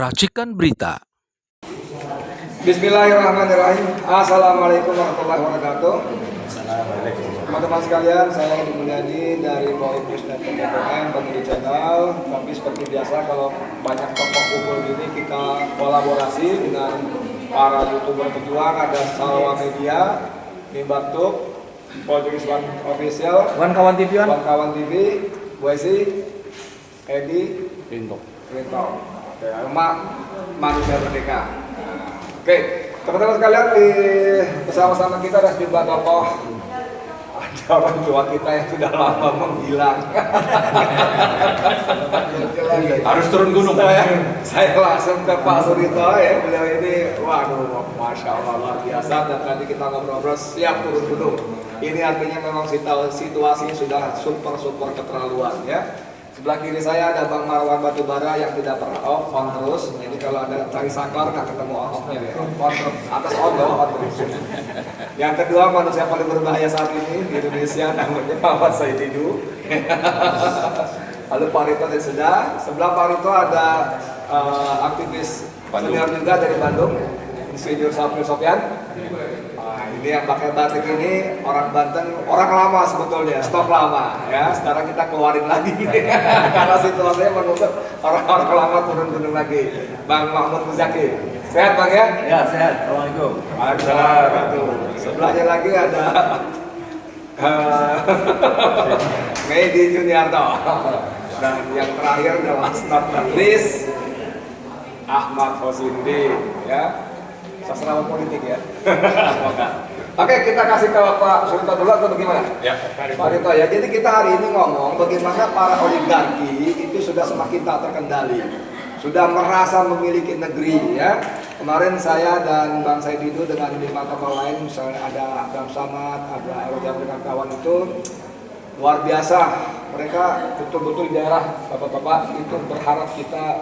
Racikan Berita. Bismillahirrahmanirrahim. Assalamualaikum warahmatullahi wabarakatuh. Teman-teman sekalian, saya Edi Mulyadi dari Poinnews.com, penghuni channel. Tapi seperti biasa, kalau banyak tokoh kumpul gini, kita kolaborasi dengan para YouTuber pejuang. Ada Salwa Media, Mimbatuk, Poinnews Official, Wan Kawan TV, Buesi, Edi, Rinto. Oke, Emak Manusia Merdeka. Oke, teman-teman sekalian, bersama-sama kita ada sejumlah tokoh. Ada orang tua kita yang sudah lama menghilang. Harus turun gunung. Saya langsung ke Pak Surito ya. Beliau ini, waduh, masya Allah luar biasa. Dan tadi kita ngobrol-ngobrol siap turun gunung. Ini artinya memang situasinya sudah super keterlaluan ya. Sebelah kiri saya ada Bang Marwan Batubara yang tidak pernah on terus. Jadi kalau ada cari saklar nggak ketemu off-nya ya. On terus, atas on bawah on terus. Yang kedua, manusia paling berbahaya saat ini di Indonesia, namanya Muhammad Said Didu. Lalu Pak Rito dari sebelah Pak Rito ada aktivis senior juga dari Bandung, Insinyur Safri Sofyan. Ini yang pakai batik ini orang Banten, orang lama sebetulnya, stok lama ya. Sekarang kita keluarin lagi karena situasinya menuntut orang-orang lama turun gunung lagi. Bang Mahmud Muzaki, sehat Bang ya? Ya sehat. Assalamualaikum. Waalaikumsalam. Sebelahnya lagi ada Medi Juniarto. Dan yang terakhir adalah staf teknis Ahmad Hosindin ya. Sastrawan politik ya. Oke, kita kasih ke Pak Surito dulu atau bagaimana? Ya, Pak Rito ya. Jadi kita hari ini ngomong bagaimana para oligarki itu sudah semakin tak terkendali, sudah merasa memiliki negeri ya. Kemarin saya dan Bang Said Didu dengan 5 tokoh lain, misalnya ada Abdam Samad, ada Erojam dengan kawan itu luar biasa. Mereka betul-betul di daerah bapak-bapak itu berharap kita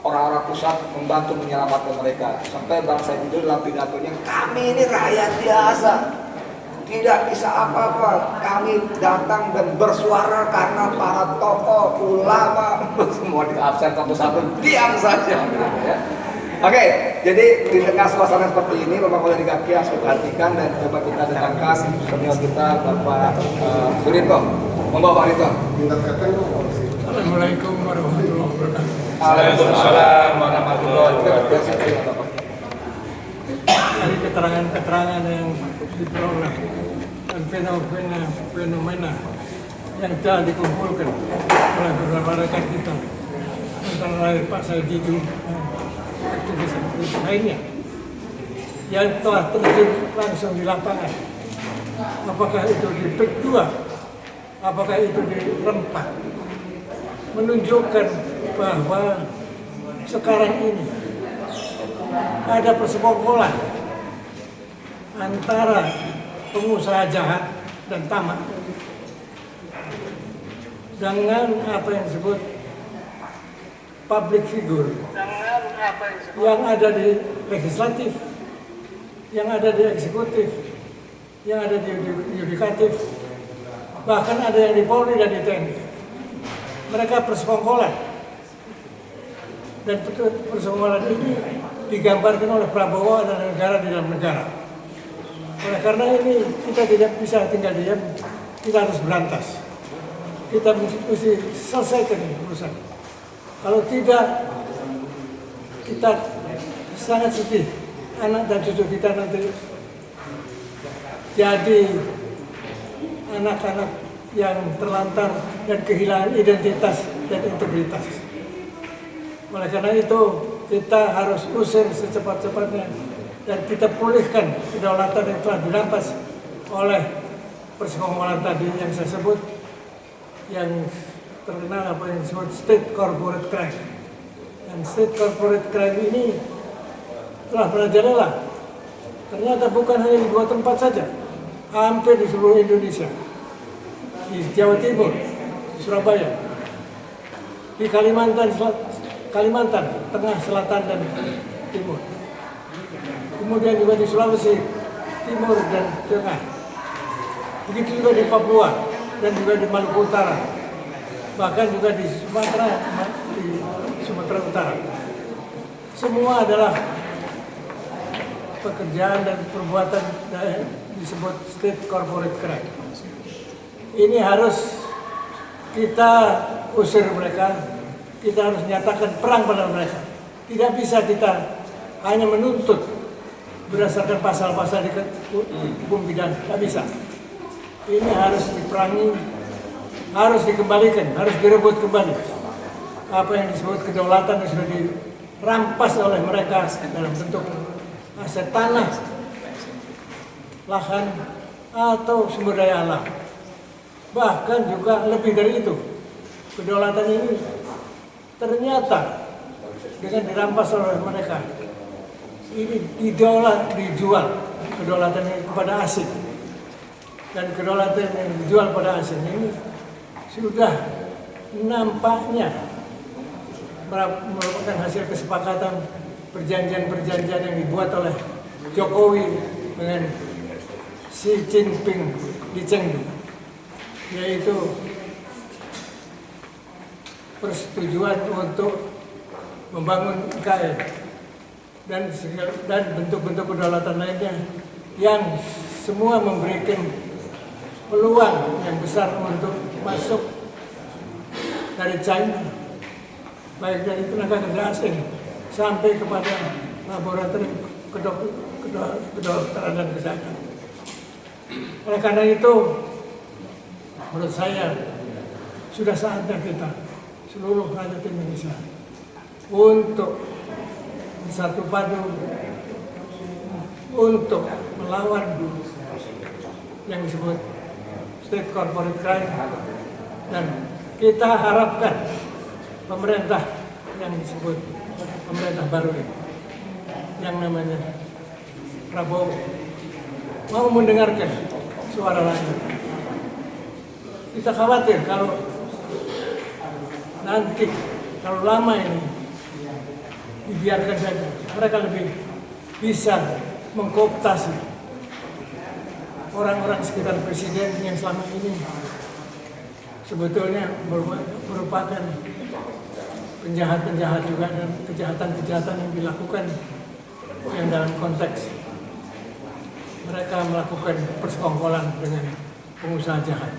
orang-orang pusat membantu menyelamatkan mereka. Sampai Bang Said itu dalam pidatonya, kami ini rakyat biasa, tidak bisa apa-apa. Kami datang dan bersuara karena para tokoh, ulama, semua di absen satu-satu, diam saja. Ya. Oke, jadi di tengah suasana seperti ini, memang oligarki harus kita hentikan dan coba kita dengarkan senior kita Bapak Surito. Monggo Pak Rito. Assalamualaikum warahmatullahi wabarakatuh. Waalaikumsalam warahmatullahi wabarakatuh. Dari keterangan-keterangan yang diperoleh dan fenomena yang telah dikumpulkan oleh beberapa rekan kita, antara lain Pak Said Didu dan aktivis lainnya yang telah terjun langsung di lapangan, apakah itu di PEK 2, apakah itu di Rempah, menunjukkan bahwa sekarang ini ada persekongkolan antara pengusaha jahat dan tamak dengan apa yang disebut public figure yang ada di legislatif, yang ada di eksekutif, yang ada di yudikatif, bahkan ada yang di Polri dan di TNI. Mereka persekongkolan, dan persekongkolan ini digambarkan oleh Prabowo adalah negara di dalam negara. Oleh karena ini kita tidak bisa tinggal diam, kita harus berantas. Kita mesti selesaikan ini urusan. Kalau tidak, kita sangat sedih. Anak dan cucu kita nanti jadi anak-anak yang terlantar dan kehilangan identitas dan integritas. Oleh karena itu, kita harus usir secepat-cepatnya dan kita pulihkan kedaulatan yang telah dirampas oleh persekongkolan tadi yang saya sebut, yang terkenal apa yang disebut state corporate crime. Dan state corporate crime ini telah merajalela. Ternyata bukan hanya di 2 tempat saja, hampir di seluruh Indonesia. Di Jawa Timur, di Surabaya, di Kalimantan Tengah, Selatan, dan Timur. Kemudian juga di Sulawesi Timur dan Tengah. Begitu juga di Papua dan juga di Maluku Utara. Bahkan juga di Sumatera Utara. semua adalah pekerjaan dan perbuatan yang disebut state corporate crime. Ini harus kita usir mereka, kita harus nyatakan perang pada mereka. Tidak bisa kita hanya menuntut berdasarkan pasal-pasal di hukum pidana, tidak bisa. Ini harus diperangi, harus dikembalikan, harus direbut kembali. Apa yang disebut kedaulatan yang sudah dirampas oleh mereka dalam bentuk aset tanah, lahan, atau sumber daya alam. Bahkan juga lebih dari itu, kedaulatan ini ternyata dengan dirampas oleh mereka, ini dijual kedaulatan ini kepada asing. Dan kedaulatan yang dijual pada asing ini sudah nampaknya merupakan hasil kesepakatan perjanjian-perjanjian yang dibuat oleh Jokowi dengan Xi Jinping di Chengdu, yaitu persetujuan untuk membangun IKN dan bentuk-bentuk kedaulatan lainnya yang semua memberikan peluang yang besar untuk masuk dari China, baik dari tenaga kerja asing sampai kepada laboratorium kedokteran dan kesehatan. Oleh karena itu, menurut saya sudah saatnya kita seluruh rakyat Indonesia untuk bersatu padu untuk melawan yang disebut state corporate crime, dan kita harapkan pemerintah yang disebut pemerintah baru ini yang namanya Prabowo mau mendengarkan suara rakyat. Kita khawatir kalau nanti kalau lama ini dibiarkan saja, mereka lebih bisa mengkooptasi orang-orang sekitar presiden yang selama ini sebetulnya merupakan penjahat-penjahat juga, dan kejahatan-kejahatan yang dilakukan yang dalam konteks mereka melakukan persekongkolan dengan pengusaha jahat.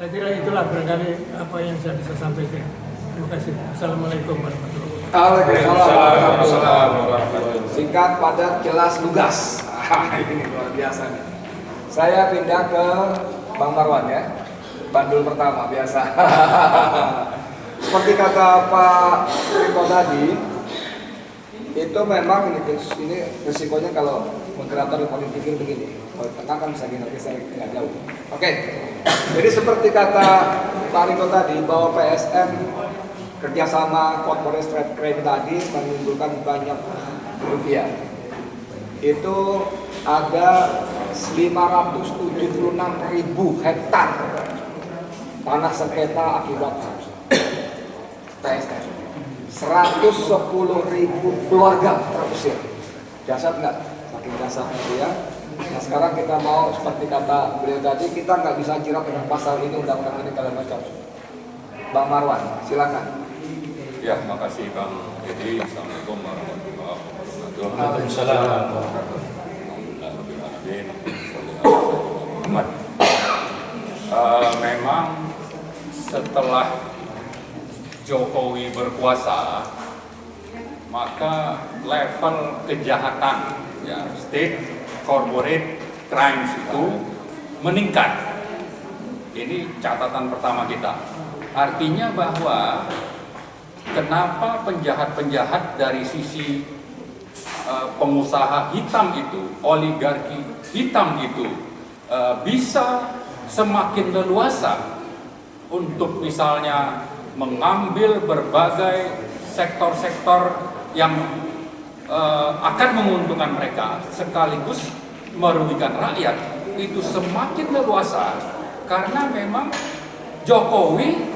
Saya kira itulah barangkali apa yang saya bisa sampaikan. Terima kasih. Assalamualaikum warahmatullahi Waalaikumsalam. Singkat, padat, jelas, lugas. Ini luar biasa nih. Saya pindah ke Bang Marwan ya. Bandul pertama biasa. Seperti kata Pak Rito tadi, itu memang ini risikonya kalau moderator paling pikir begini. Kalau tengah kan bisa saya nggak jauh. Oke. Jadi seperti kata Pak Rito tadi bahwa PSM kerjasama corporate trade crime tadi menimbulkan banyak rupiah. Itu ada 576.000 hektar tanah sengketa akibat PSM. 110.000 keluarga terusir. Dahsyat nggak? Makin dahsyat ya. Nah sekarang kita mau seperti kata beliau tadi, kita nggak bisa jerat dengan pasal ini, undang-undang ini kalau macam. Bang Marwan, silakan. Ya, makasih Bang Dedi. Assalamualaikum warahmatullahi wabarakatuh. Waalaikumsalam. Memang setelah Jokowi berkuasa, maka level kejahatan ya state corporate crimes itu meningkat. Ini catatan pertama kita. Artinya bahwa kenapa penjahat-penjahat dari sisi pengusaha hitam itu, oligarki hitam itu bisa semakin leluasa untuk misalnya mengambil berbagai sektor-sektor yang akan menguntungkan mereka sekaligus merugikan rakyat, itu semakin leluasa karena memang Jokowi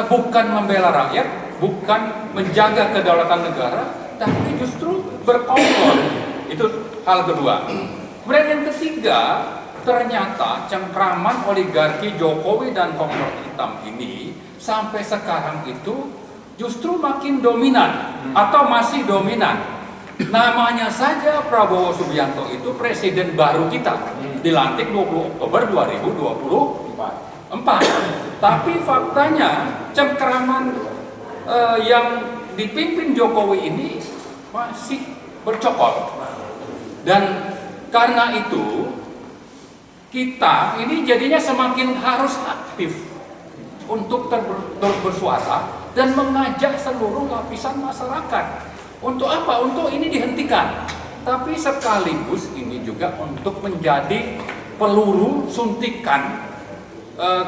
bukan membela rakyat, bukan menjaga kedaulatan negara, tapi justru berkomplot. Itu hal kedua. Kemudian yang ketiga, ternyata cengkraman oligarki Jokowi dan komplot hitam ini sampai sekarang itu justru makin dominan atau masih dominan. Namanya saja Prabowo Subianto itu presiden baru kita, dilantik 20 Oktober 2024. Tapi faktanya cengkeraman yang dipimpin Jokowi ini masih bercokol. Dan karena itu kita ini jadinya semakin harus aktif untuk terus bersuara dan mengajak seluruh lapisan masyarakat. Untuk apa? Untuk ini dihentikan. Tapi sekaligus ini juga untuk menjadi peluru suntikan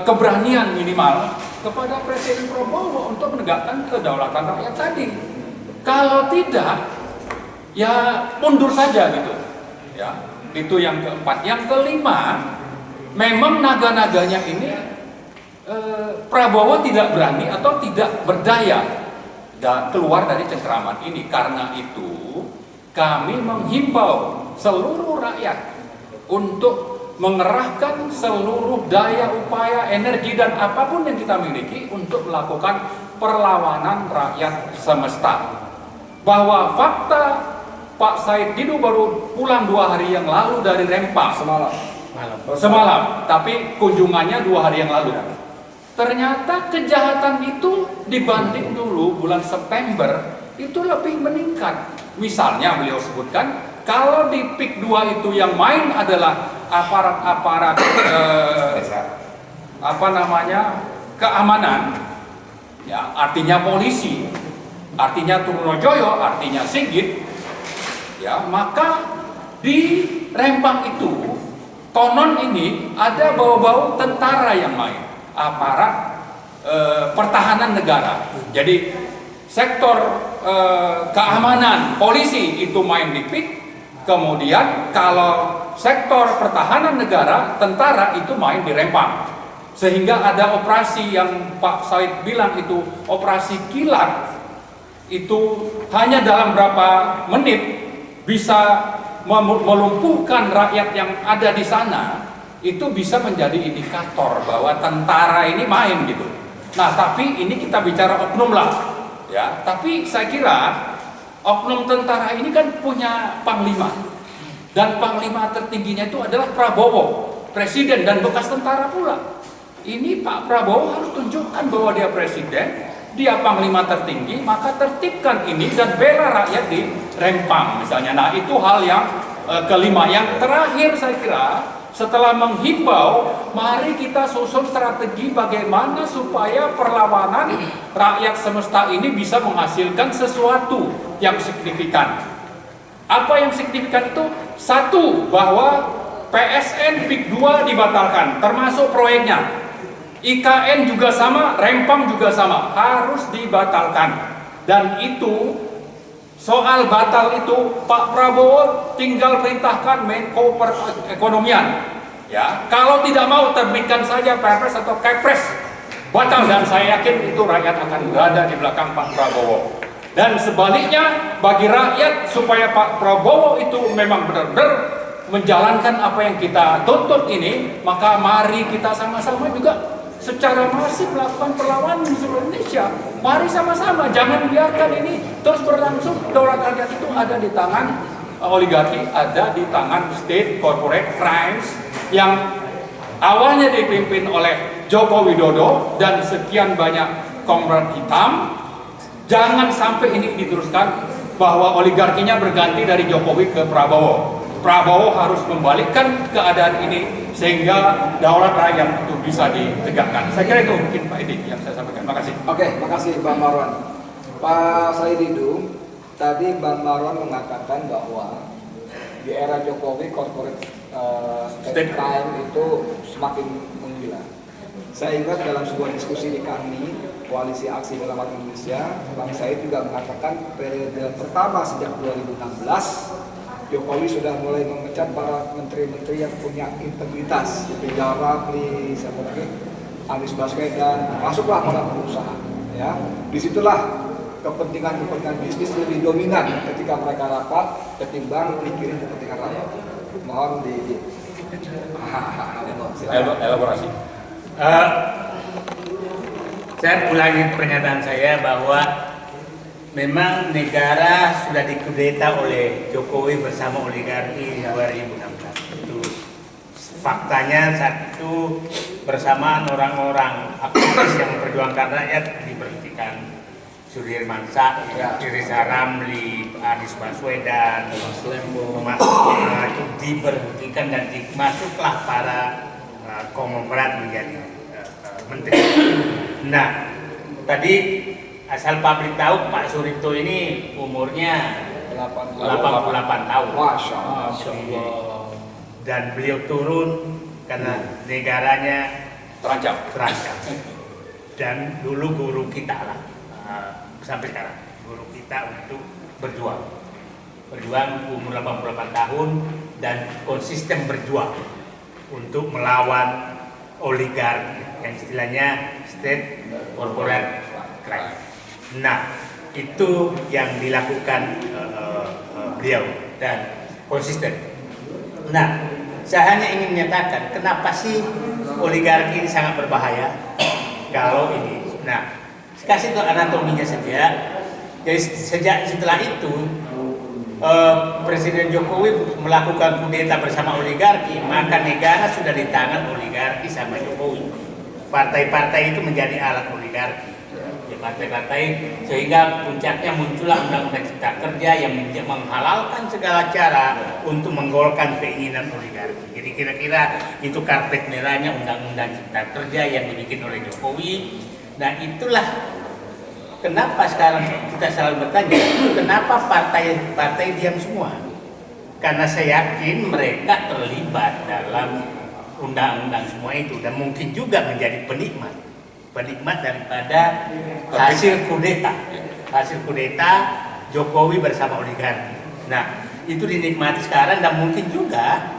keberanian minimal kepada Presiden Prabowo untuk menegakkan kedaulatan rakyat tadi. Kalau tidak, ya mundur saja gitu. Ya, itu yang keempat. Yang kelima, memang naga-naganya ini Prabowo tidak berani atau tidak berdaya dan keluar dari cengkeraman ini. Karena itu kami menghimbau seluruh rakyat untuk mengerahkan seluruh daya, upaya, energi dan apapun yang kita miliki untuk melakukan perlawanan rakyat semesta. Bahwa fakta Pak Said Didu baru pulang 2 hari yang lalu dari Rempang semalam, tapi kunjungannya 2 hari yang lalu. Ternyata kejahatan itu dibanding dulu bulan September itu lebih meningkat. Misalnya beliau sebutkan, kalau di PIK 2 itu yang main adalah aparat-aparat keamanan, ya artinya polisi, artinya Trunojoyo, artinya Sigit, ya maka di Rempang itu konon ini ada bau-bau tentara yang main. Aparat pertahanan negara. Jadi sektor keamanan polisi itu main di PIK, kemudian kalau sektor pertahanan negara tentara itu main di Rempang. Sehingga ada operasi yang Pak Said bilang itu operasi kilat, itu hanya dalam berapa menit bisa melumpuhkan rakyat yang ada di sana. Itu bisa menjadi indikator bahwa tentara ini main gitu. Nah, tapi ini kita bicara oknum lah, ya. Tapi saya kira oknum tentara ini kan punya panglima, dan panglima tertingginya itu adalah Prabowo, presiden dan bekas tentara pula. Ini Pak Prabowo harus tunjukkan bahwa dia presiden, dia panglima tertinggi, maka tertibkan ini dan bela rakyat di Rempang misalnya. Nah, itu hal yang kelima. Yang terakhir saya kira, setelah menghimbau, mari kita susun strategi bagaimana supaya perlawanan rakyat semesta ini bisa menghasilkan sesuatu yang signifikan. Apa yang signifikan itu? Satu, bahwa PSN PIK 2 dibatalkan, termasuk proyeknya. IKN juga sama, Rempang juga sama, harus dibatalkan. Dan itu, soal batal itu Pak Prabowo tinggal perintahkan Menko Perekonomian, ya kalau tidak mau terbitkan saja Perpres atau Kepres batal, dan saya yakin itu rakyat akan berada di belakang Pak Prabowo. Dan sebaliknya bagi rakyat supaya Pak Prabowo itu memang benar-benar menjalankan apa yang kita tuntut ini, maka mari kita sama-sama juga secara masif melakukan perlawanan di seluruh Indonesia. Mari sama-sama, jangan biarkan ini terus berlangsung. Daulat rakyat itu ada di tangan oligarki, ada di tangan state corporate crimes yang awalnya dipimpin oleh Joko Widodo dan sekian banyak konglomerat hitam. Jangan sampai ini diteruskan bahwa oligarkinya berganti dari Jokowi ke Prabowo. Prabowo harus membalikkan keadaan ini sehingga daulat rakyat itu bisa ditegakkan. Saya kira itu mungkin Pak Edi yang saya sampaikan. Terima kasih. Oke, makasih Bang Marwan. Pak Said Didu, tadi Bang Marwan mengatakan bahwa di era Jokowi corporate state crime itu semakin menggila. Saya ingat dalam sebuah diskusi di kami, Koalisi Aksi Menyelamatkan Indonesia, Bang Said juga mengatakan periode pertama sejak 2016 Jokowi sudah mulai memecat para menteri-menteri yang punya integritas, seperti Ramli, seperti Anies Baswedan, masuklah para pengusaha. Ya, disitulah kepentingan bisnis lebih dominan ketika mereka rapat ketimbang mikirin kepentingan rakyat. Mohon di elaborasi. Saya ulangi pernyataan saya bahwa memang negara sudah dikudeta oleh Jokowi bersama oligarki 2016. Itu faktanya saat itu bersamaan orang-orang aktivis yang memperjuangkan rakyat diberhentikan. Sudirman Said, Riza Ramli, Anies Baswedan, itu diberhentikan dan masuklah para konglomerat menjadi menteri. Nah, tadi asal publik tahu Pak Suripto ini umurnya 88 tahun. Masya Allah. Dan beliau turun karena negaranya terancam. Dan dulu guru kita lah, sampai sekarang guru kita untuk berjuang umur 88 tahun dan konsisten berjuang untuk melawan oligarki yang istilahnya state corporate crime. Nah, itu yang dilakukan beliau dan konsisten. Nah, saya hanya ingin menyatakan kenapa sih oligarki ini sangat berbahaya kalau ini. Nah, kasih ke anatominya saja. Jadi setelah itu Presiden Jokowi melakukan kudeta bersama oligarki, maka negara sudah di tangan oligarki sama Jokowi. Partai-partai itu menjadi alat oligarki. Ya, partai-partai sehingga puncaknya muncullah Undang-Undang Cipta Kerja yang menghalalkan segala cara untuk menggolkan keinginan oligarki. Jadi kira-kira itu karpet merahnya Undang-Undang Cipta Kerja yang dibikin oleh Jokowi. Nah, itulah kenapa sekarang kita selalu bertanya, kenapa partai diam semua? Karena saya yakin mereka terlibat dalam undang-undang semua itu dan mungkin juga menjadi penikmat daripada hasil kudeta Jokowi bersama oligarki. Nah, itu dinikmati sekarang dan mungkin juga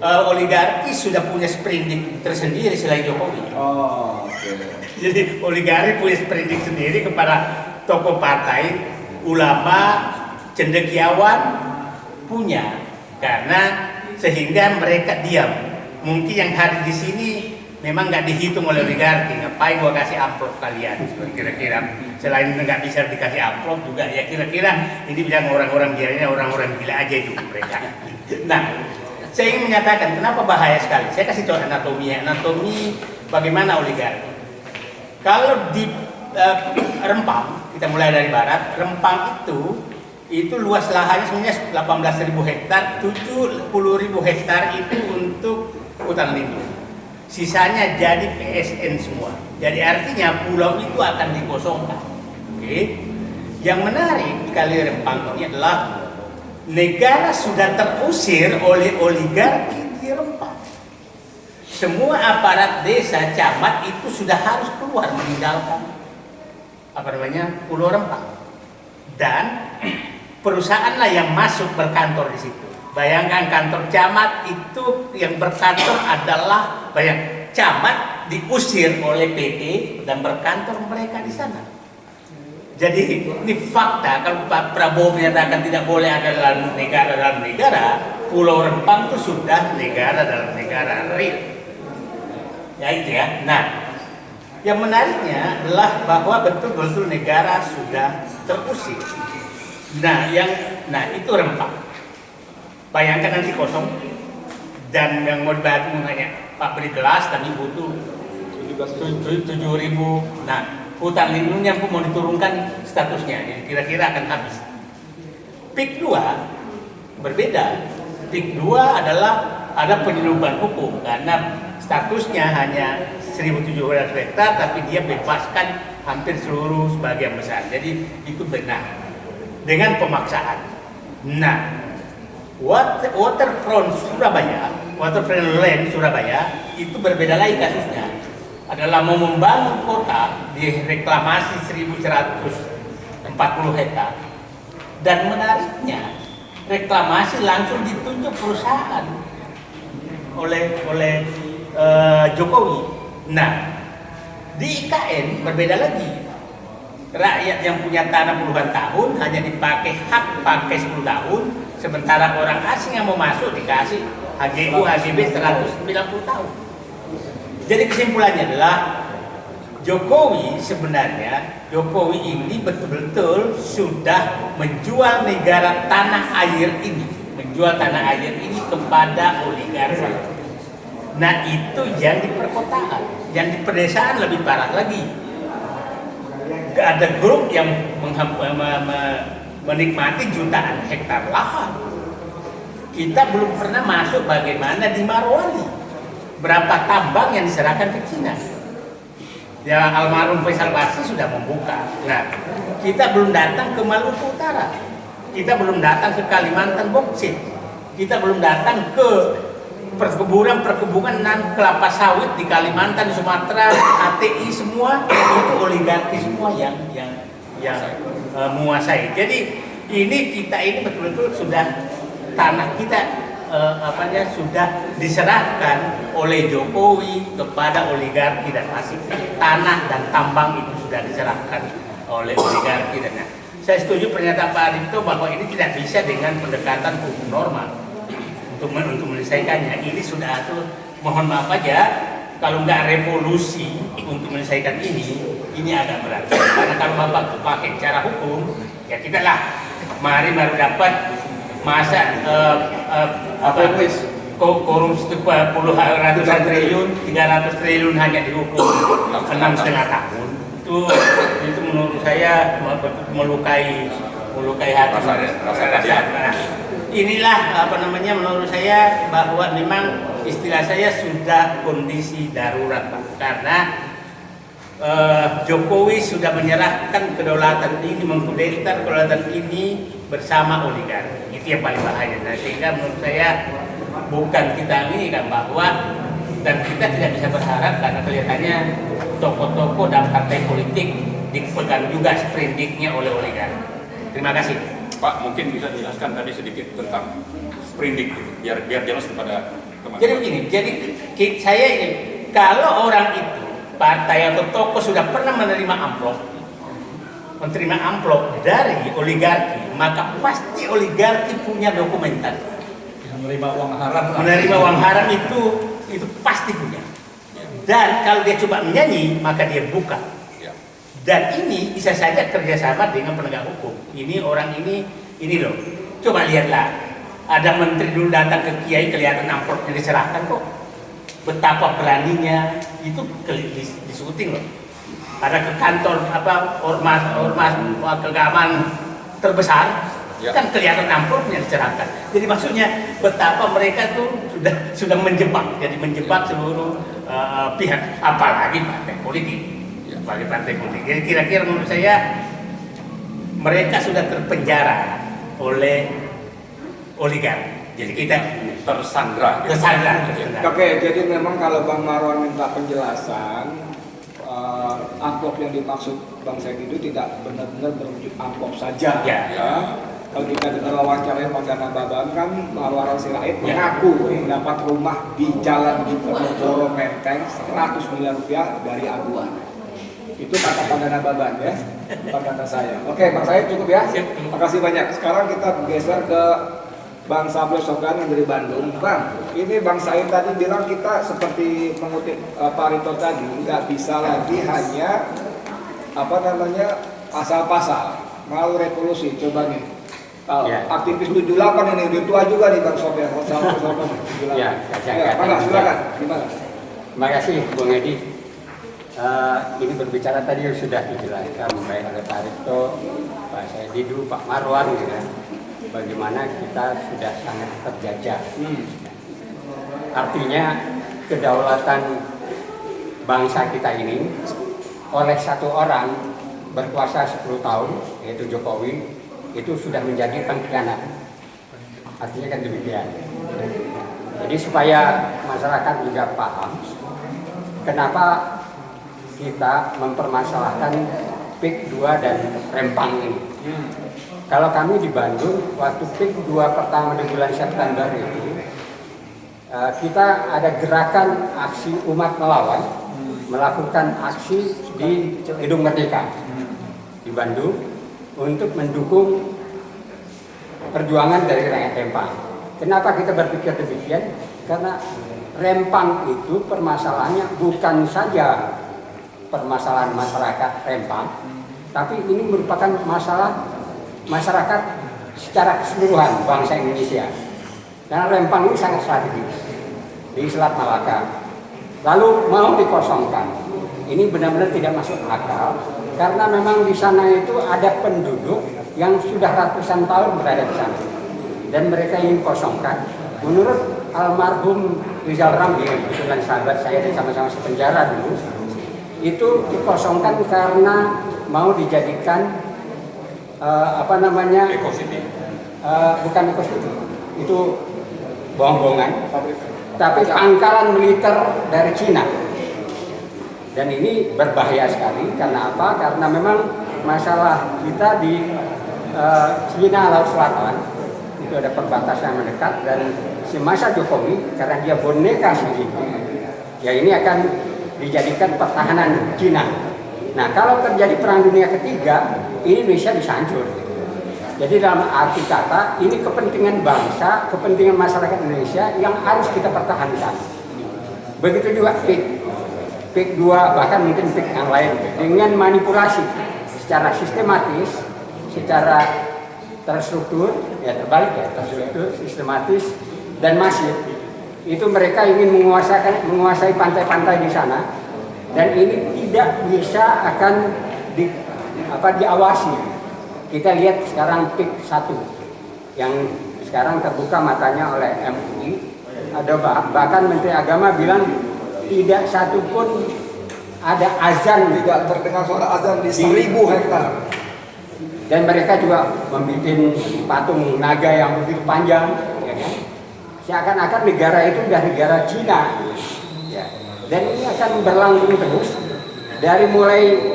oligarki sudah punya sprindik tersendiri selain Jokowi. Oh, oke. Jadi oligarki punya sprindik sendiri kepada tokoh partai, ulama, cendekiawan punya, karena sehingga mereka diam. Mungkin yang hadir di sini memang nggak dihitung oleh oligarki. Ngapain gua kasih amplop kalian? Kira-kira selain nggak bisa dikasih amplop juga ya kira-kira ini bilang orang-orang biarnya orang-orang gila aja itu mereka. Nah, saya ingin menyatakan kenapa bahaya sekali. Saya kasih contoh anatomi bagaimana oligarki. Kalau di Rempang, kita mulai dari barat, Rempang itu luas lahannya sebenarnya 18.000 hektar, 70.000 hektar itu untuk hutan lindung. Sisanya jadi PSN semua. Jadi artinya pulau itu akan dikosongkan. Oke. Yang menarik sekali Rempang ini adalah negara sudah terusir oleh oligarki di Rempang. Semua aparat desa, camat itu sudah harus keluar meninggalkan Pulau Rempang. Dan perusahaanlah yang masuk berkantor di situ. Bayangkan kantor camat itu yang berkantor adalah camat diusir oleh PT dan berkantor mereka di sana. Jadi ini fakta. Kalau Pak Prabowo menyatakan tidak boleh ada dalam negara, Pulau Rempang itu sudah negara dalam negara real. Ya itu ya. Nah, yang menariknya adalah bahwa betul-betul negara sudah terusir. Nah, itu Rempang. Bayangkan nanti kosong dan yang mau dibantu hanya Pak beri gelas tapi butuh 7.000. Nah, hutan lindungnya pun mau diturunkan statusnya. Jadi kira-kira akan habis. Pik 2 berbeda. Pik 2 adalah ada penyeludupan hukum karena statusnya hanya 1.700 hektar tapi dia bebaskan hampir seluruh sebagian besar. Jadi itu benar dengan pemaksaan. Nah, waterfront land Surabaya itu berbeda lagi kasusnya. Adalah mau membangun kota di reklamasi 1.140 hektar. Dan menariknya reklamasi langsung ditunjuk perusahaan oleh Jokowi. Nah, di IKN berbeda lagi. Rakyat yang punya tanah puluhan tahun hanya dipakai hak pakai 10 tahun, sementara orang asing yang mau masuk dikasih HGU HGB 190 tahun. Jadi kesimpulannya adalah Jokowi sebenarnya, Jokowi ini betul-betul sudah menjual negara tanah air ini, menjual tanah air ini kepada oligarki. Nah itu yang di perkotaan, yang di pedesaan lebih parah lagi. Ada grup yang menikmati jutaan hektar lahan. Kita belum pernah masuk bagaimana di Marwani, berapa tambang yang diserahkan ke Cina. Ya almarhum Faisal Basri sudah membuka. Nah, kita belum datang ke Maluku Utara, kita belum datang ke Kalimantan boksit, kita belum datang ke perkebunan dan kelapa sawit di Kalimantan, di Sumatera, HTI semua itu oligarki semua yang menguasai. Jadi kita ini betul-betul sudah tanah kita sudah diserahkan oleh Jokowi kepada oligarki dan asing. Tanah dan tambang itu sudah diserahkan oleh oligarki dan saya setuju pernyataan Pak Arifto bahwa ini tidak bisa dengan pendekatan hukum normal untuk menyelesaikannya. Ini sudah mohon maaf aja kalau nggak revolusi untuk menyelesaikan ini agak berat. Karena kalau Bapak pakai cara hukum ya kita lah mari baru dapat masa korupsi puluhan ratusan triliun, 300 triliun hanya dihukum 6,5 tahun. Itu menurut saya melukai hati masyarakat. Nah, inilah menurut saya bahwa memang istilah saya sudah kondisi darurat, Pak. Karena Jokowi sudah menyerahkan kedaulatan ini, mengkudeta kedaulatan ini bersama oligarki. Itu yang paling bahaya. Nah, sehingga menurut saya bukan kita ini kan bahwa dan kita tidak bisa berharap karena kelihatannya tokoh-tokoh dan partai politik dipegang juga sprindiknya oleh oligarki. Terima kasih. Pak, mungkin bisa dijelaskan tadi sedikit tentang sprindik biar jelas kepada teman-teman. Jadi begini, saya ini kalau orang itu partai atau tokoh sudah pernah menerima amplop dari oligarki, maka pasti oligarki punya dokumentasi. Menerima uang haram itu pasti punya. Dan kalau dia coba menyanyi, maka dia buka. Dan ini bisa saja kerjasama dengan penegak hukum. Ini orang ini loh. Coba lihatlah, ada menteri dulu datang ke kiai kelihatan amplopnya diserahkan kok. Betapa beraninya itu disuting loh. Ada ke kantor ormas keagamaan terbesar, kan kelihatan amplopnya diserahkan. Jadi maksudnya betapa mereka tuh sudah menjebak, jadi menjebak seluruh pihak, apalagi partai politik. Bagi partai politik. Jadi kira-kira menurut saya mereka sudah terpenjara oleh oligarki. Jadi kita tersandra. Oke, jadi memang kalau Bang Marwan minta penjelasan, amplop yang dimaksud Bang Said itu tidak benar-benar berwujud amplop saja. Ya. Kalau kita dengar wawancara Mandana Babang kan Marwan Sirait mengaku mendapat rumah di Jalan Diponegoro Menteng 100 miliar rupiah dari aduan. Itu kata Pandana Baban ya, bukan kata saya. Oke, Bang Said cukup ya. Terima kasih banyak. Sekarang kita geser ke Bang Sablo Sogan yang dari Bandung. Bang, ini Bang Said tadi bilang kita seperti mengutip Pak Rito tadi, nggak bisa lagi hanya pasal-pasal, mau revolusi. Coba nih, aktivis 78 ini, dia tua juga nih Bang Sofian. Silakan. Gimana? Terima kasih Bung Edi. Ini berbicara tadi sudah dijelaskan baik oleh Pak Rito, Pak Saididu, Pak Marwan, bagaimana kita sudah sangat terjajah. Artinya kedaulatan bangsa kita ini oleh satu orang berkuasa 10 tahun, yaitu Jokowi, itu sudah menjadi pengkhianat. Artinya kan demikian. Jadi supaya masyarakat juga paham kenapa kita mempermasalahkan PIK 2 dan Rempang ini. Kalau kami di Bandung, waktu PIK 2 pertama di bulan September itu, kita ada gerakan aksi umat melawan, melakukan aksi di Gedung Merdeka di Bandung untuk mendukung perjuangan dari rakyat Rempang. Kenapa kita berpikir demikian? Karena Rempang itu permasalahannya bukan saja permasalahan masyarakat Rempang, tapi ini merupakan masalah masyarakat secara keseluruhan bangsa Indonesia. Karena Rempang ini sangat strategis di Selat Malaka. Lalu mau dikosongkan, ini benar-benar tidak masuk akal karena memang di sana itu ada penduduk yang sudah ratusan tahun berada di sana dan mereka ingin kosongkan. Menurut almarhum Rizal Ramli, kebetulan sahabat saya dan sama-sama sepenjara dulu, itu dikosongkan karena mau dijadikan Eco City. Bukan Eco City, itu bohong-bohongan, tapi pangkalan militer dari Cina. Dan ini berbahaya sekali karena apa? Karena memang masalah kita di Cina Laut Selatan itu ada perbatasan yang mendekat, dan si masa Jokowi karena dia boneka sendiri, ya ini akan dijadikan pertahanan Cina. Nah, kalau terjadi perang dunia ketiga, ini Indonesia bisa hancur. Jadi dalam arti kata, ini kepentingan bangsa, kepentingan masyarakat Indonesia yang harus kita pertahankan. Begitu juga PIK 2, bahkan mungkin PIK yang lain, dengan manipulasi secara sistematis, secara terstruktur, ya terbalik ya, terstruktur, sistematis, dan masif. Itu mereka ingin menguasai pantai-pantai di sana, dan ini tidak bisa akan diawasi. Kita lihat sekarang PIK 1 yang sekarang terbuka matanya oleh MUI. Ada bahkan Menteri Agama bilang tidak satu pun ada azan, Tidak terdengar suara azan di 1000 hektar. dan mereka juga membuat patung naga yang begitu panjang, ya kan? Seakan-akan negara itu sudah negara Cina, ya. Dan ini akan berlangsung terus dari mulai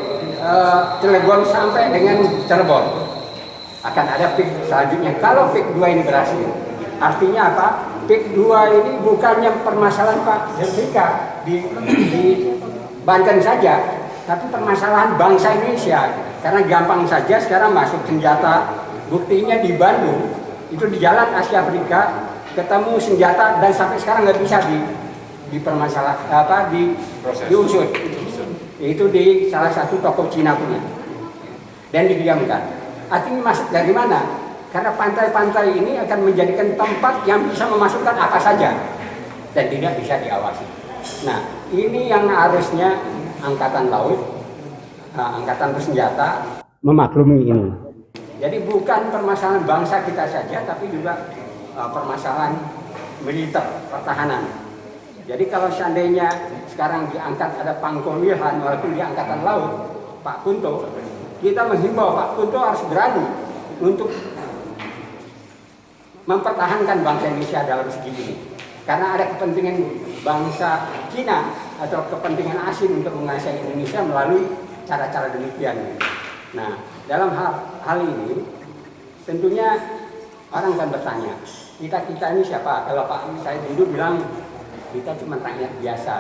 Cilegon sampai dengan Cirebon. Akan ada PIK selanjutnya. Kalau PIK 2 ini berhasil, artinya apa? PIK 2 ini bukannya permasalahan Pak Jessica di Banten saja, tapi permasalahan bangsa Indonesia. Karena gampang saja sekarang masuk senjata. Buktinya di Bandung, itu di jalan Asia Afrika ketemu senjata dan sampai sekarang nggak bisa diusut. Itu di salah satu toko Cina punya dan didiamkan. Artinya masuk dari mana? Karena pantai-pantai ini akan menjadikan tempat yang bisa memasukkan apa saja dan tidak bisa diawasi. Nah, ini yang harusnya angkatan laut, angkatan bersenjata memaklumi ini. Jadi bukan permasalahan bangsa kita saja, tapi juga permasalahan militer, pertahanan. Jadi kalau seandainya sekarang diangkat ada Pangkol Wilhan walaupun di angkatan laut, Pak Kunto, kita menghimbau Pak Kunto harus berani untuk mempertahankan bangsa Indonesia dalam segi ini. Karena ada kepentingan bangsa Cina atau kepentingan asing untuk menguasai Indonesia melalui cara-cara demikian. Nah, dalam hal ini tentunya orang akan bertanya, kita ini siapa? Kalau Pak saya dulu bilang kita cuma rakyat biasa.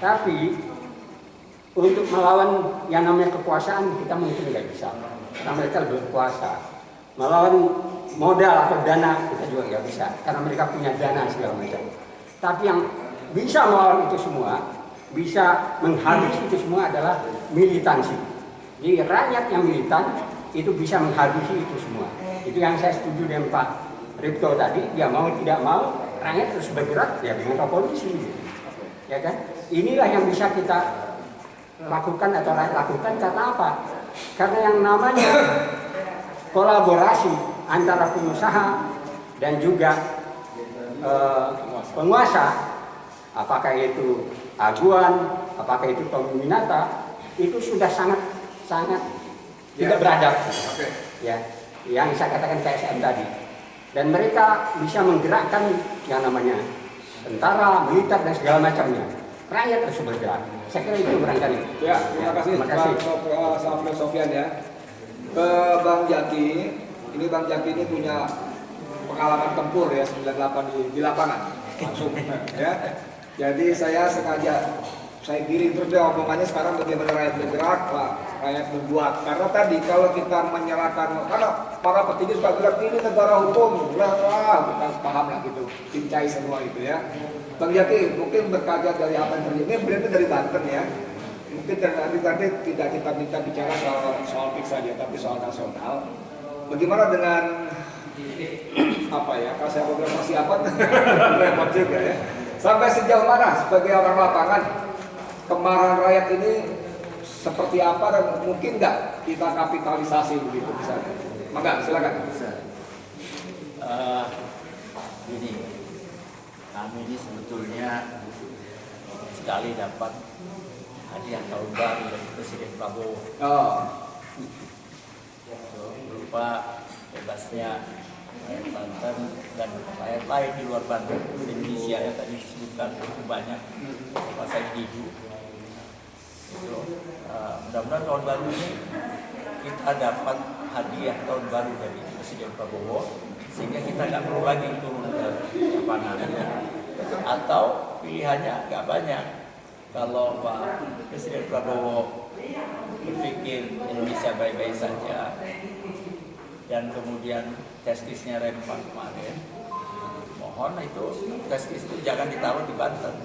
Tapi untuk melawan yang namanya kekuasaan kita mungkin nggak bisa, karena mereka lebih berkuasa. Melawan modal atau dana kita juga nggak bisa, karena mereka punya dana segala macam. Tapi yang bisa melawan itu semua, bisa menghabisi itu semua adalah militansi. Jadi rakyat yang militan itu bisa menghabisi itu semua. Itu yang saya setuju dengan Pak Ripto tadi. Dia mau tidak mau, rakyat harus bergerak ya dengan revolusi, ya kan? Inilah yang bisa kita lakukan atau rakyat lakukan. Karena apa? Karena yang namanya kolaborasi antara pengusaha dan juga penguasa, apakah itu Aguan, apakah itu Tommy Minata, itu sudah sangat tidak beradab, ya, yang saya katakan KSM tadi. Dan mereka bisa menggerakkan yang namanya tentara, militer dan segala macamnya. Rakyat harus bergerak. Saya kira itu barangkali. Ya, terima kasih Pak Safri Sofyan ya. Ke Bang Jaki, ini Bang Jaki ini punya pengalaman tempur ya 98 di lapangan langsung ya. Jadi saya sengaja saya giring terus deh omongannya sekarang bagaimana rakyat bergerak, Pak, rakyat berbuat. Karena tadi kalau kita menyerahkan, karena para petinggi suka bilang ini negara hukum, wah kita paham lah gitu, cincai semua itu ya. Bang Jaki mungkin berkaca dari apa yang terjadi, ini berarti dari Banten ya. mungkin tadi tidak kita minta bicara soal PIK saja, tapi soal nasional. Bagaimana dengan apa ya? Kalau saya program persiapan repot juga ya. Sampai sejauh mana sebagai orang lapangan kemarahan rakyat ini seperti apa dan mungkin nggak kita kapitalisasi begitu misalnya? Maka silakan. Ini kami ini sebetulnya sekali dapat hadiah tahun baru dari Presiden Prabowo. Berupa bebasnya rakyat Banten dan rakyat lain di luar Banten, Indonesia yang tadi disebutkan cukup banyak masa hidup. Mudah-mudahan tahun baru ini kita dapat hadiah tahun baru dari Presiden Prabowo, sehingga kita nggak perlu lagi turun ke lapangan, atau pilihannya nggak banyak. Kalau Pak Presiden Prabowo berpikir Indonesia baik-baik saja dan kemudian teskisnya rempang kemarin, mohon itu teskis itu jangan ditaruh di Banten.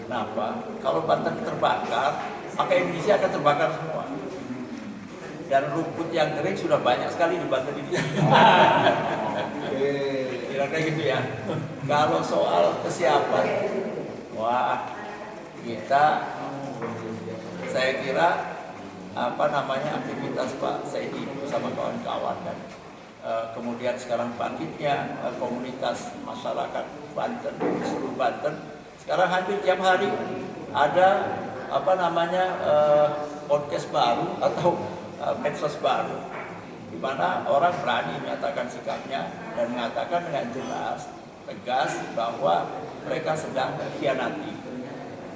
Kenapa? Kalau Banten terbakar, maka Indonesia akan terbakar semua. Dan rumput yang kering sudah banyak sekali di Banten ini. Kira-kira gitu ya. Kalau soal kesiapan, wah kita, saya kira aktivitas Pak Saidi bersama kawan-kawan dan kemudian sekarang bangkitnya komunitas masyarakat Banten, seluruh Banten. Sekarang hampir tiap hari ada podcast baru atau medsos baru, di mana orang berani menyatakan sikapnya dan mengatakan dengan jelas, tegas bahwa mereka sedang mengkhianati,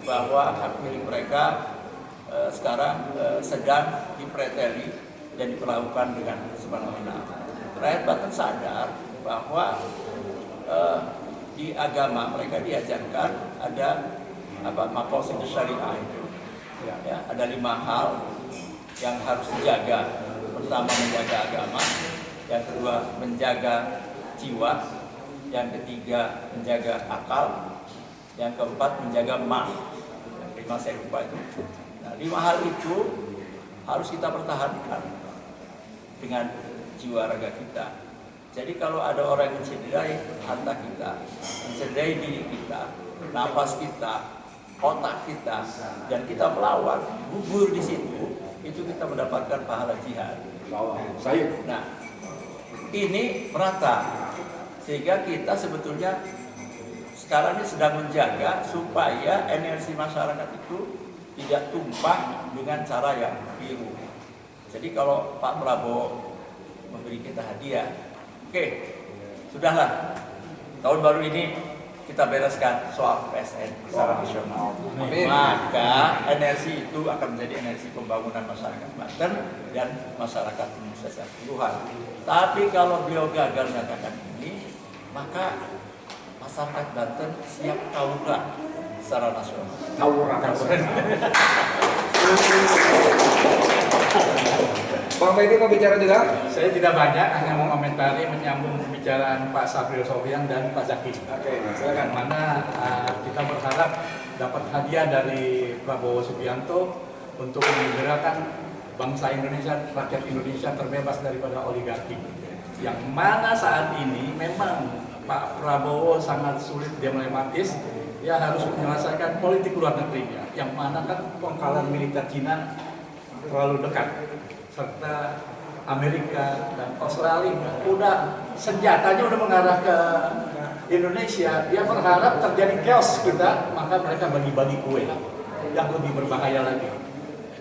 bahwa hak milik mereka sekarang sedang dipreteli dan diperlakukan dengan semena-mena. Rakyat Banten sadar bahwa di agama mereka diajarkan ada maqasid syariah itu, ya, ada 5 hal yang harus dijaga. Pertama, menjaga agama, yang kedua menjaga jiwa, yang ketiga menjaga akal, yang keempat menjaga mal. Yang kelima saya lupa itu. Nah, 5 hal itu harus kita pertahankan dengan jiwa raga kita. Jadi kalau ada orang yang mencederai harta kita, mencederai diri kita, nafas kita, otak kita, dan kita melawan, gugur di situ, itu kita mendapatkan pahala jihad. Nah, ini merata, sehingga kita sebetulnya sekarang ini sedang menjaga supaya energi masyarakat itu tidak tumpah dengan cara yang biru. Jadi kalau Pak Prabowo memberi kita hadiah, oke, sudahlah, tahun baru ini kita bereskan soal PSN secara nasional. Maka energi itu akan menjadi energi pembangunan masyarakat Banten dan masyarakat Indonesia secara keseluruhan. Tapi kalau beliau gagal mengatakan ini, maka masyarakat Banten siap tawuran secara nasional. Tawuran. Bang Medi mau bicara juga? Saya tidak banyak, hanya mau komentari menyambung pembicaraan Pak Sabril Sofyan dan Pak Zaki. Oke, silakan. Mana kita berharap dapat hadiah dari Prabowo Subianto untuk menggerakkan bangsa Indonesia, rakyat Indonesia terbebas daripada oligarki. Yang mana saat ini memang Pak Prabowo sangat sulit, dilematis, dia harus menyelesaikan politik luar negerinya. Yang mana kan pangkalan militer Cina terlalu dekat, serta Amerika dan Australia senjatanya udah mengarah ke Indonesia. Dia berharap terjadi chaos kita, maka mereka bagi-bagi kue yang lebih berbahaya lagi.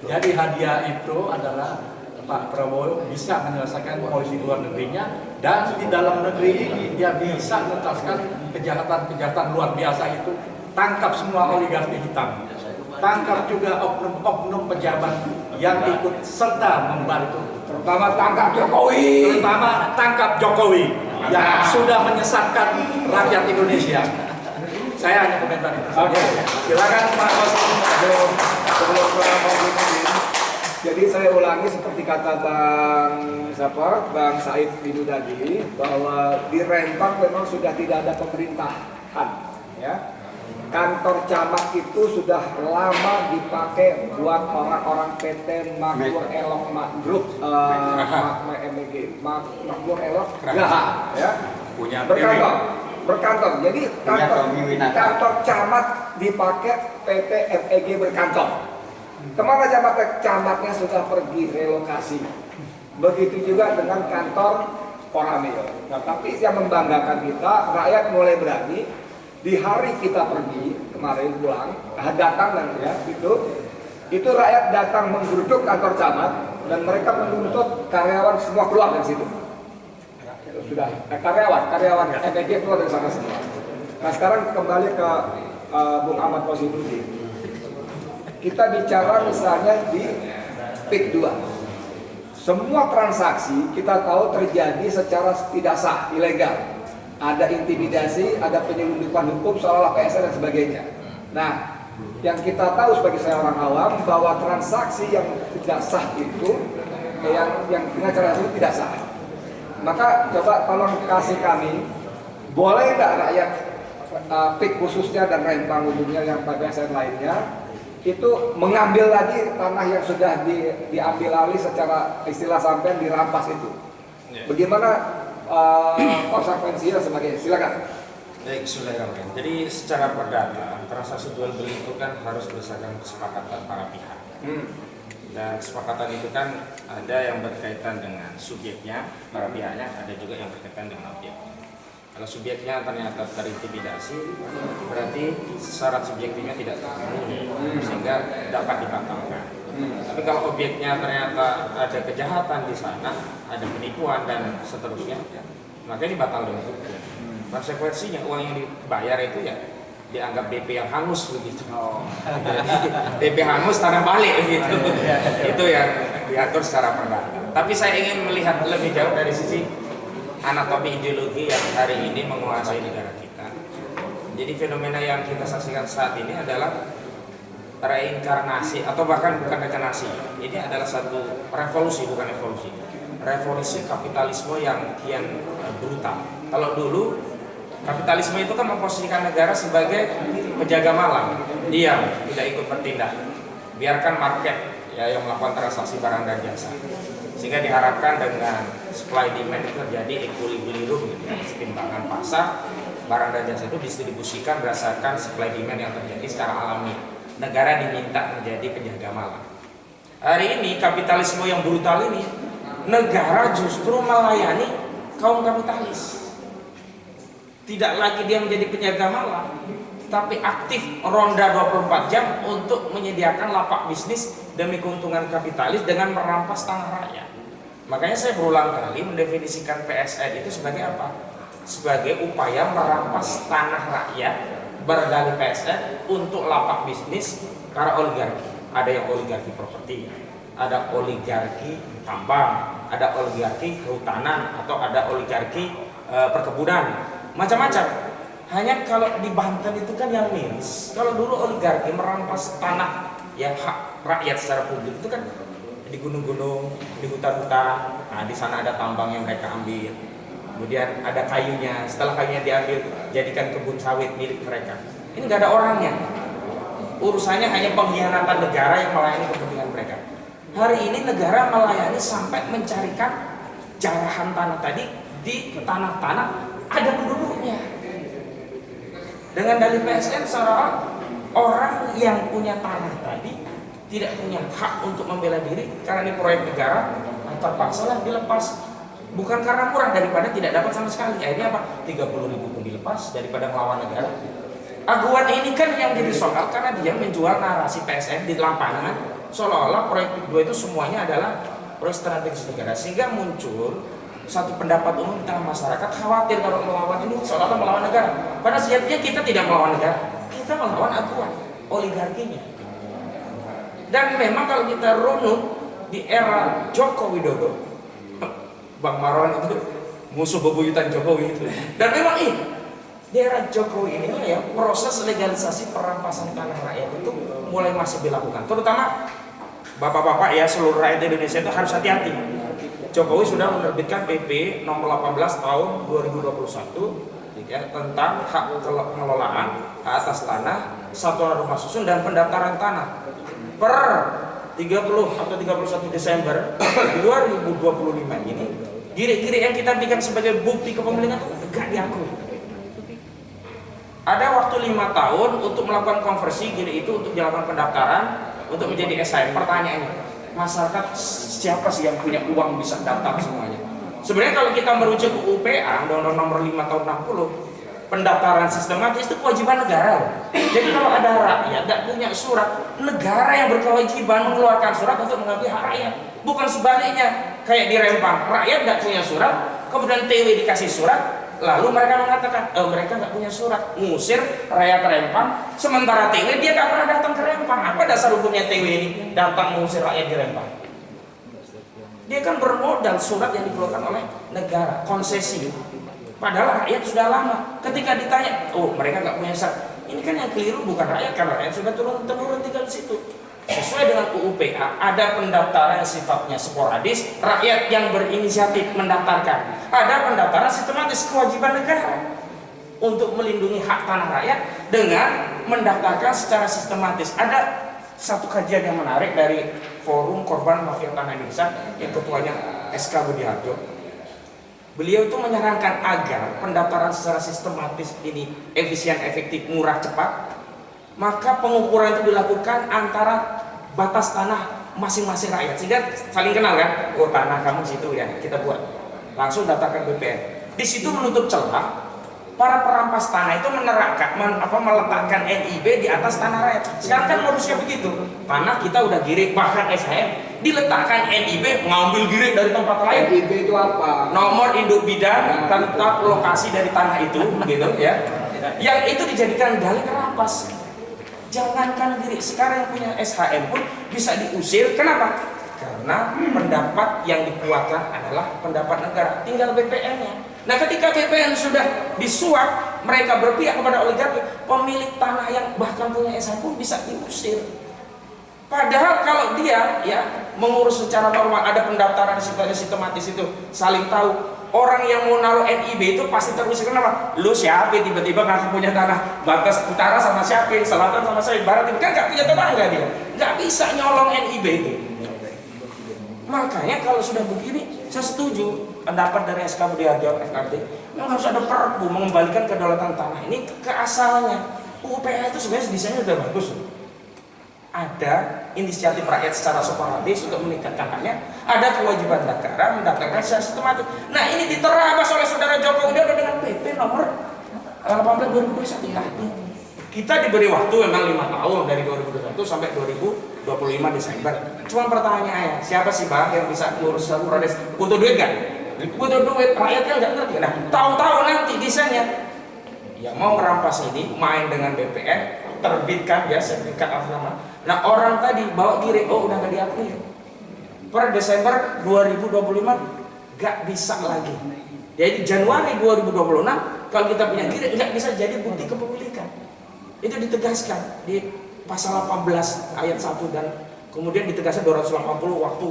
Jadi hadiah itu adalah Pak Prabowo bisa menyelesaikan politik luar negerinya, dan di dalam negeri ini dia bisa menuntaskan kejahatan-kejahatan luar biasa itu. Tangkap semua oligarki hitam, tangkap juga oknum-oknum pejabat yang ikut serta membantu, Terutama tangkap Jokowi. yang sudah menyesatkan rakyat Indonesia. Saya hanya komentar itu saja. Silakan Pak Osman. Sebelum jadi saya ulangi seperti kata Bang Said Fidu tadi, bahwa di Rempang memang sudah tidak ada pemerintahan, ya. kantor camat itu sudah lama dipakai buat orang-orang PT Makmur Elok Group, Makmur Elok Graha, ya. Punya Berkantor. Jadi kantor camat dipakai PT FEG berkantor. Kemana camatnya sudah pergi relokasi. Begitu juga dengan kantor Koramil. Nah, tapi yang membanggakan kita, rakyat mulai berani. Di hari kita pergi kemarin pulang, datang dan ya itu rakyat datang menggeruduk kantor camat dan mereka menuntut karyawan semua keluar dari situ. Sudah karyawan FEG keluar dari sana semua. Nah sekarang kembali ke Bung Ahmad Kosidudin. Kita bicara misalnya di PIK 2. Semua transaksi kita tahu terjadi secara tidak sah, ilegal. Ada intimidasi, ada penyelundupan hukum seolah PSN dan sebagainya. Nah, yang kita tahu sebagai saya orang awam bahwa transaksi yang tidak sah itu, yang dengan cara itu tidak sah. Maka coba tolong kasih kami, boleh nggak rakyat PIK khususnya dan Rempang umumnya yang PSN lainnya itu mengambil lagi tanah yang sudah diambil alih secara istilah sampean dirampas itu. Bagaimana konsekuensinya sebagainya? Silakan. Baik, Bismillahirrahmanirrahim. Jadi secara perdata transaksi jual beli itu kan harus berdasarkan kesepakatan para pihak. Dan kesepakatan itu kan ada yang berkaitan dengan subjeknya, para pihaknya, ada juga yang berkaitan dengan objeknya. Kalau subjeknya ternyata terintimidasi, berarti syarat subjektifnya tidak terpenuhi sehingga dapat dibatalkan. Tapi kalau objeknya ternyata ada kejahatan di sana, ada penipuan dan seterusnya, maka ini batal demi hukum. Konsekuensinya uang yang dibayar itu ya dianggap DP yang hangus begitu. Jadi DP hangus tanah balik begitu. Itu yang diatur secara perdata. Tapi saya ingin melihat lebih jauh dari sisi anatomi ideologi yang hari ini menguasai negara kita. Jadi fenomena yang kita saksikan saat ini adalah reinkarnasi atau bahkan bukan reinkarnasi. Ini adalah satu revolusi, bukan evolusi. Revolusi kapitalisme yang kian brutal. Kalau dulu kapitalisme itu kan memposisikan negara sebagai penjaga malam, diam, tidak ikut bertindak, biarkan market ya yang melakukan transaksi barang dan jasa, sehingga diharapkan dengan supply demand itu terjadi equilibrium gitu ya, keseimbangan pasar barang dan jasa itu distribusikan berdasarkan supply demand yang terjadi secara alami. Negara diminta menjadi penjaga malam. Hari ini kapitalisme yang brutal ini, negara justru melayani kaum kapitalis. Tidak lagi dia menjadi penjaga malam, tapi aktif ronda 24 jam untuk menyediakan lapak bisnis demi keuntungan kapitalis dengan merampas tanah rakyat. Makanya saya berulang kali mendefinisikan PSN itu sebagai apa? Sebagai upaya merampas tanah rakyat berdalih PSN untuk lapak bisnis para oligarki. Ada yang oligarki properti, ada oligarki tambang, ada oligarki kehutanan, atau ada oligarki perkebunan, macam-macam. Hanya kalau di Banten itu kan yang miris. Kalau dulu oligarki merampas tanah yang hak rakyat secara publik itu kan di gunung-gunung, di hutan-hutan. Nah, di sana ada tambang yang mereka ambil. Kemudian ada kayunya, setelah kayunya diambil, jadikan kebun sawit milik mereka. Ini nggak ada orangnya. Urusannya hanya pengkhianatan negara yang melayani kepentingan mereka. Hari ini negara melayani sampai mencarikan jarahan tanah tadi di tanah-tanah ada penduduknya. Dengan dalih PSN seolah orang yang punya tanah tadi tidak punya hak untuk membela diri karena ini proyek negara, terpaksalah dilepas. Bukan karena murah, daripada tidak dapat sama sekali. Akhirnya apa? 30.000 pun dilepas daripada melawan negara. Aguan ini kan yang jadi soal karena dia menjual narasi PSN di lapangan seolah-olah proyek 2 itu semuanya adalah proyek strategis negara, sehingga muncul satu pendapat umum di tengah masyarakat khawatir kalau melawan ini seolah-olah melawan negara. Pada sejatinya kita tidak melawan negara, kita melawan aguan oligarkinya. Dan memang kalau kita runut di era Joko Widodo, Bang Marwan itu musuh bebuyutan Jokowi itu. Dan memang di era Jokowi ini ya proses legalisasi perampasan tanah rakyat itu mulai masih dilakukan. Terutama bapak-bapak ya seluruh rakyat Indonesia itu harus hati-hati. Jokowi sudah menerbitkan PP nomor 18 tahun 2021 ya tentang hak pengelolaan atas tanah, satuan rumah susun dan pendaftaran tanah per 30 atau 31 Desember 2025 ini, giri-giri yang kita berikan sebagai bukti kepemilikan itu enggak diakui. Ada waktu 5 tahun untuk melakukan konversi giri itu untuk dilakukan pendaftaran untuk menjadi SHM. Pertanyaannya, masyarakat siapa sih yang punya uang bisa daftar semuanya? Sebenarnya kalau kita merujuk ke UPA, Undang-Undang Nomor 5 Tahun 60, pendaftaran sistematis itu kewajiban negara. Jadi kalau ada rakyat tidak punya surat, negara yang berkewajiban mengeluarkan surat untuk mengakui hak rakyat. Bukan sebaliknya, kayak di Rempang, rakyat tidak punya surat, kemudian TW dikasih surat, lalu mereka mengatakan, mereka nggak punya surat, ngusir rakyat Rempang, sementara TW dia nggak pernah datang ke Rempang. Apa dasar hukumnya TW ini datang mengusir rakyat di Rempang? Dia kan bermodal surat yang dikeluarkan oleh negara, konsesi. Padahal rakyat sudah lama. Ketika ditanya, mereka nggak punya surat. Ini kan yang keliru bukan rakyat, karena rakyat sudah turun-temurun tinggal di situ. Sesuai dengan UUPA, ada pendaftaran yang sifatnya sporadis, rakyat yang berinisiatif mendaftarkan. Ada pendaftaran sistematis, kewajiban negara untuk melindungi hak tanah rakyat dengan mendaftarkan secara sistematis. Ada satu kajian yang menarik dari Forum Korban Mafia Tanah Indonesia yang ketuanya SK Budiharjo. Beliau itu menyarankan agar pendaftaran secara sistematis ini efisien, efektif, murah, cepat, maka pengukuran itu dilakukan antara batas tanah masing-masing rakyat sehingga saling kenal kan, tanah kamu situ ya, kita buat langsung daftarkan BPN. Di situ menutup celah para perampas tanah itu meletakkan NIB di atas tanah rakyat. Sekarang kan modusnya begitu, tanah kita udah girik, bahkan SHM diletakkan NIB, ngambil girik dari tempat lain. NIB itu apa? Nomor induk bidang tentang lokasi dari tanah itu, gitu ya. Yang itu dijadikan dalih rampas. Jangankan girik, sekarang yang punya SHM pun bisa diusir. Kenapa? Karena pendapat yang dikuatkan adalah pendapat negara, tinggal BPN-nya. Nah, ketika BPN sudah disuap, mereka berpihak kepada oligarki, pemilik tanah yang bahkan punya SHM pun bisa diusir. Padahal kalau dia ya mengurus secara normal, ada pendaftaran sifatnya sistematis itu, saling tahu. Orang yang mau naruh NIB itu pasti terusir. Kenapa? Lu siapa tiba-tiba ngaku punya tanah batas utara sama siapa, selatan sama saya, barat itu kan nggak punya tetangga dia, nggak bisa nyolong NIB itu. Makanya kalau sudah begini, saya setuju pendapat dari SK Budiharjo FKT, memang harus ada perpu mengembalikan kedaulatan tanah ini ke asalnya. UPA itu sebenarnya desainnya sudah bagus. Ada inisiatif rakyat secara sporadis untuk meningkatkan haknya, ada kewajiban negara mendaftarkan secara sistematis. Nah, ini diterabas oleh saudara Joko Widodo dengan PP nomor 18/2021 tadi. Kita diberi waktu memang 5 tahun dari 2021 sampai 2025 Desember. Cuma pertanyaannya, siapa sih Bang yang bisa ngurus sporadis? Butuh duit kan? Butuh duit, rakyatnya nggak ngerti. Nah, tahu-tahu nanti desainnya yang mau merampas ini main dengan BPN, terbitkan ya sertifikat atas nama. Nah, orang tadi bawa girik, udah nggak diakui. Per Desember 2025 nggak bisa lagi. Jadi Januari 2026 kalau kita punya girik nggak bisa jadi bukti kepemilikan. Itu ditegaskan di pasal 18 ayat 1 dan kemudian ditegaskan 280 waktu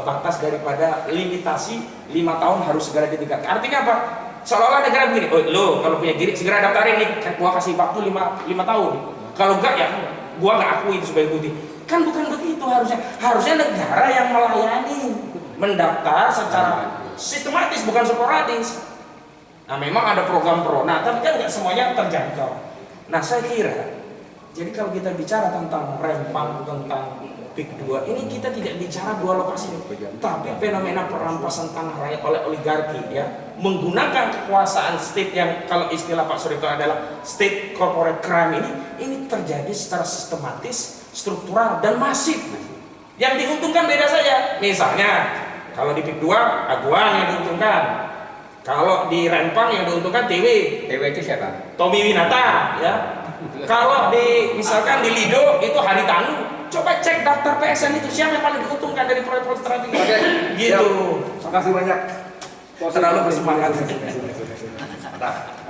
batas daripada limitasi 5 tahun harus segera ditegakkan. Artinya apa? Seolah-olah negara begini, lo kalau punya girik segera daftarin nih, gua kasih waktu 5 tahun. Kalau enggak ya gua nggak akui itu sebagai bukti. Kan bukan begitu harusnya. Harusnya negara yang melayani, mendaftar secara sistematis bukan sporadis. Nah, memang ada program Prona, tapi kan nggak semuanya terjangkau. Nah, saya kira jadi kalau kita bicara tentang Rempang, tentang PIK 2, ini kita tidak bicara dua lokasi, tapi fenomena perampasan tanah rakyat oleh oligarki ya, menggunakan kekuasaan state yang kalau istilah Pak Surito adalah state corporate crime ini terjadi secara sistematis, struktural dan masif. Yang diuntungkan beda saja. Misalnya kalau di PIK 2 Aguan yang diuntungkan. Kalau di Rempang yang diuntungkan TW. TW itu siapa? Tommy Winata ya. Kalau misalkan di Lido itu Haritanu. Coba cek daftar PSN itu siapa yang paling diuntungkan dari proyek-proyek strategi. Oke, gitu. Terima kasih banyak. Terlalu bersemangat.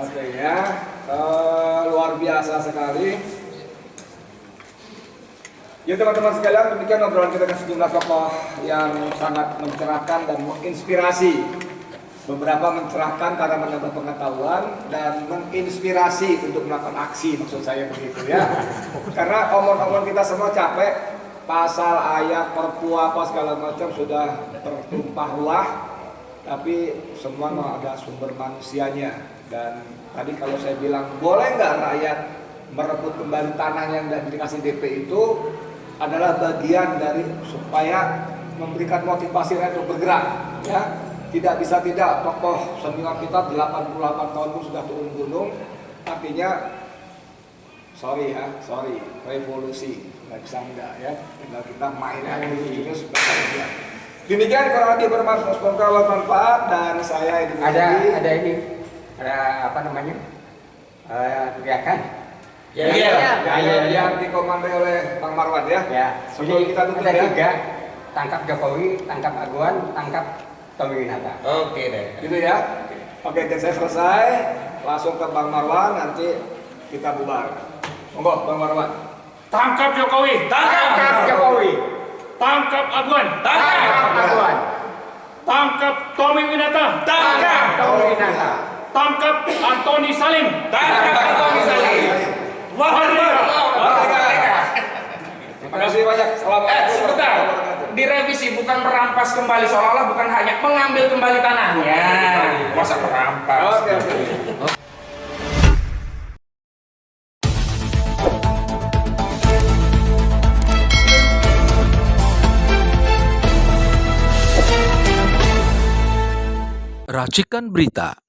Oke ya, luar biasa sekali. Ya teman-teman sekalian, demikian obrolan kita dengan sejumlah tokoh yang sangat mencerahkan dan menginspirasi beberapa mencerahkan karena menambah pengetahuan dan menginspirasi untuk melakukan aksi, maksud saya begitu ya. Karena omong-omong kita semua capek, pasal, ayat, perpu apa segala macam sudah tertumpah ruah, tapi semua ada sumber manusianya. Dan tadi kalau saya bilang boleh nggak rakyat merebut kembali tanahnya yang dikasih DP itu adalah bagian dari supaya memberikan motivasi rakyat untuk bergerak, ya. Tidak bisa tidak, tokoh senior kita 88 tahun pun sudah turun gunung, artinya sorry, revolusi nggak bisa enggak ya, tinggal kita main aja terus supaya. Demikian kurang lebih bermanfaat dan saya ada ini, ada apa namanya, teriakan. Yang dikomandoi oleh Bang Marwan ya. Sebelum Jadi kita tutup ada ya. 3, tangkap Jokowi, tangkap Aguan, tangkap Tommy Winata. Oke deh. Gitu ya. Oke, dan saya selesai, langsung ke Bang Marwan, nanti kita bubar. Monggo Bang Marwan. Tangkap Jokowi, Tangkap Jokowi, tangkap Aguan, tangkap Aguan, tangkap Tommy Winata, tangkap Tommy Winata, tangkap Antoni Salim, Tangkap Tommy Salim. Terima kasih banyak. Assalamualaikum. Sebentar. Direvisi, bukan merampas kembali, seolah-olah bukan hanya mengambil kembali tanahnya. Masa merampas? Oke. Racikan Berita